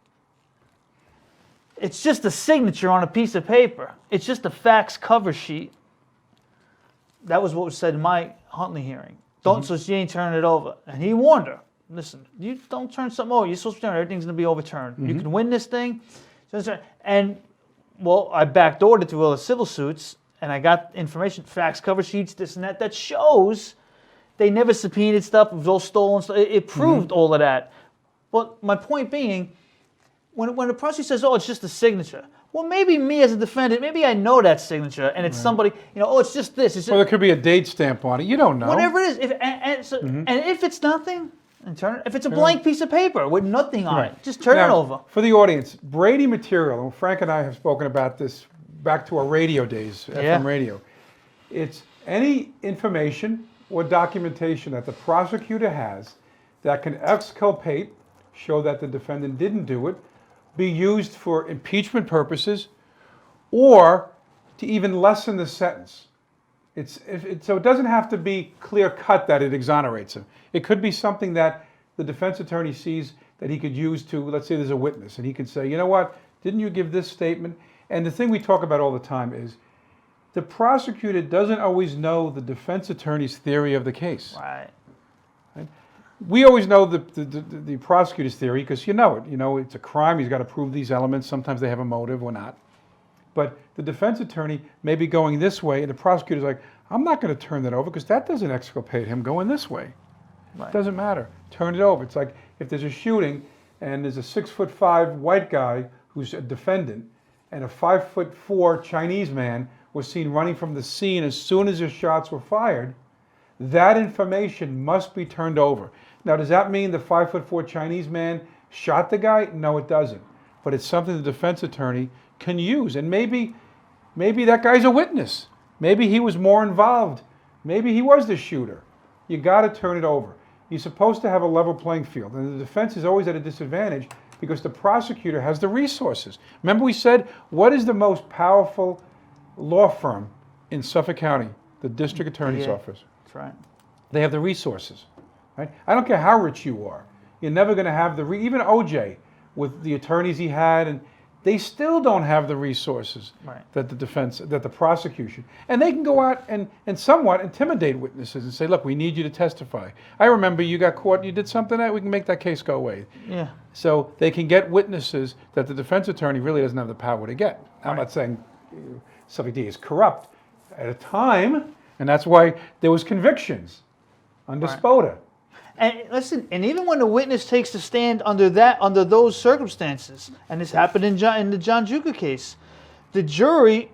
It's just a signature on a piece of paper. It's just a fax cover sheet. That was what was said in my Huntley hearing. So she ain't turning it over. And he warned her, listen, you don't turn something over. You're supposed to turn it. Everything's going to be overturned. You can win this thing. And, I backdoored it through all the civil suits, and I got information, fax cover sheets, this and that. That shows they never subpoenaed stuff. It was all stolen stuff. It proved all of that. But my point being, when the prosecutor says, it's just a signature, well, maybe me as a defendant, maybe I know that signature, and it's somebody, it's just this. It's just, there could be a date stamp on it. You don't know. Whatever it is. And if it's nothing, if it's a blank piece of paper with nothing on it, just turn it over. For the audience, Brady material, and Frank and I have spoken about this back to our radio days, FM radio. It's any information or documentation that the prosecutor has that can exculpate, show that the defendant didn't do it, be used for impeachment purposes, or to even lessen the sentence. So it doesn't have to be clear cut that it exonerates him. It could be something that the defense attorney sees that he could use to, let's say there's a witness, and he could say, you know what, didn't you give this statement? And the thing we talk about all the time is the prosecutor doesn't always know the defense attorney's theory of the case. Right. We always know the prosecutor's theory because you know it. It's a crime. He's got to prove these elements. Sometimes they have a motive or not. But the defense attorney may be going this way, and the prosecutor's like, I'm not going to turn that over because that doesn't exculpate him going this way. Right. It doesn't matter. Turn it over. It's like if there's a shooting and there's a 6'5" white guy who's a defendant and a 5'4" Chinese man was seen running from the scene as soon as the shots were fired, that information must be turned over. Now, does that mean the 5'4" Chinese man shot the guy? No, it doesn't. But it's something the defense attorney can use. And maybe that guy's a witness. Maybe he was more involved. Maybe he was the shooter. You got to turn it over. You're supposed to have a level playing field. And the defense is always at a disadvantage because the prosecutor has the resources. Remember we said, what is the most powerful law firm in Suffolk County? The district attorney's office. That's right. They have the resources, right? I don't care how rich you are. You're never going to have even OJ with the attorneys he had, and they still don't have the resources Right. that the prosecution, and they can go out and somewhat intimidate witnesses and say, look, we need you to testify. I remember you got caught, you did something that we can make that case go away. Yeah. So they can get witnesses that the defense attorney really doesn't have the power to get. I'm not saying Suffolk D is corrupt at a time, and that's why there was convictions under Spoda. And listen, and even when the witness takes the stand under those circumstances, and this happened in the John Juka case, the jury,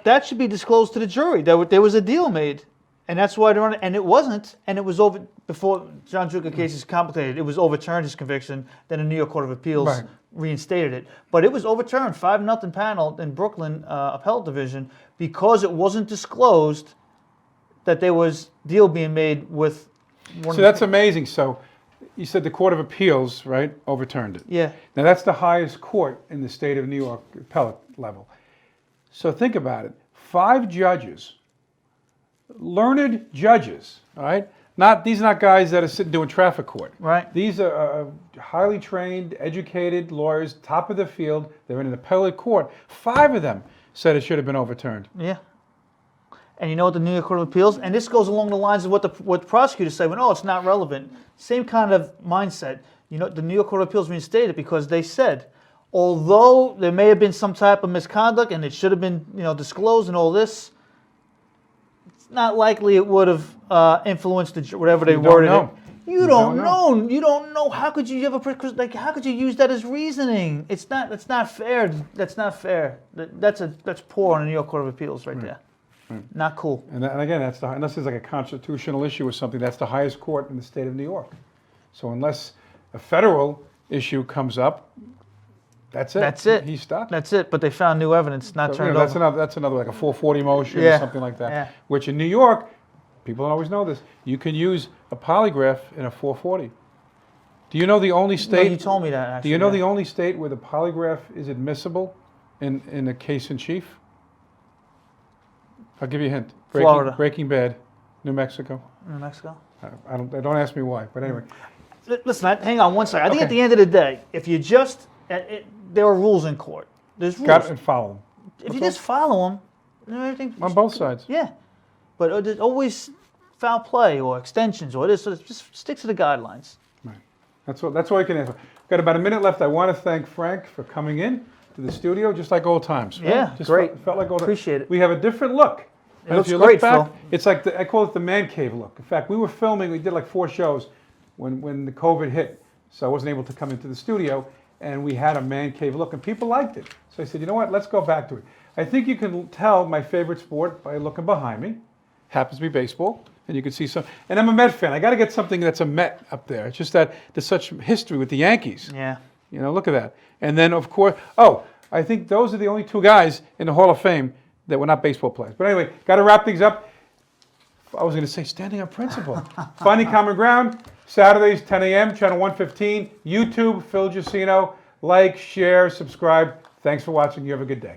that should be disclosed to the jury. There was a deal made, and that's why they're on it. And it wasn't, and it was over before John Juka case is complicated. It was overturned, his conviction. Then the New York Court of Appeals reinstated it, but it was overturned 5-0 panel in Brooklyn Appellate Division because it wasn't disclosed that there was deal being made with. So that's amazing. So you said the Court of Appeals, right, overturned it. Yeah. Now that's the highest court in the state of New York, appellate level. So think about it. 5 judges, learned judges, all right? These are not guys that are sitting doing traffic court. Right. These are highly trained, educated lawyers, top of the field. They're in an appellate court. 5 of them said it should have been overturned. Yeah. And you know what the New York Court of Appeals, and this goes along the lines of what the prosecutors say when, it's not relevant. Same kind of mindset. You know, the New York Court of Appeals reinstated it because they said, although there may have been some type of misconduct and it should have been, disclosed and all this, it's not likely it would have influenced whatever they worded it. You don't know. You don't know. How could you ever how could you use that as reasoning? That's not fair. That's not fair. That's poor on the New York Court of Appeals right there. Not cool. And again, unless it's like a constitutional issue or something, that's the highest court in the state of New York. So unless a federal issue comes up, that's it. That's it. He's stuck. That's it. But they found new evidence, not turned over. That's another like a 440 motion or something like that. Yeah. Which in New York, people don't always know this. You can use a polygraph in a 440. Do you know the only state? No, you told me that. Actually, do you know the only state where the polygraph is admissible in a case in chief? I'll give you a hint. Florida. Breaking Bad, New Mexico. New Mexico. Don't ask me why, but anyway. Listen, hang on one second. I think at the end of the day, if you just, there are rules in court. There's rules. Got it and follow them. If you just follow them, everything. On both sides. Yeah, but there's always foul play or extensions or this. So just stick to the guidelines. Right. That's all you can answer. Got about a minute left. I want to thank Frank for coming in to the studio, just like old times. Right? Yeah, just great. Felt like old times. Appreciate it. We have a different look. It looks great, Phil. It's like I call it the man cave look. In fact, we were filming. We did like 4 shows when the COVID hit, so I wasn't able to come into the studio, and we had a man cave look, and people liked it. So I said, you know what? Let's go back to it. I think you can tell my favorite sport by looking behind me. Happens to be baseball, and you can see some. And I'm a Met fan. I got to get something that's a Met up there. It's just that there's such history with the Yankees. Yeah. Look at that. And then of course, I think those are the only 2 guys in the Hall of Fame that were not baseball players. But anyway, got to wrap things up. I was going to say standing on principle. Finding Common Ground, Saturdays, 10 a.m., channel 115, YouTube, Phil Jusino. Like, share, subscribe. Thanks for watching. You have a good day.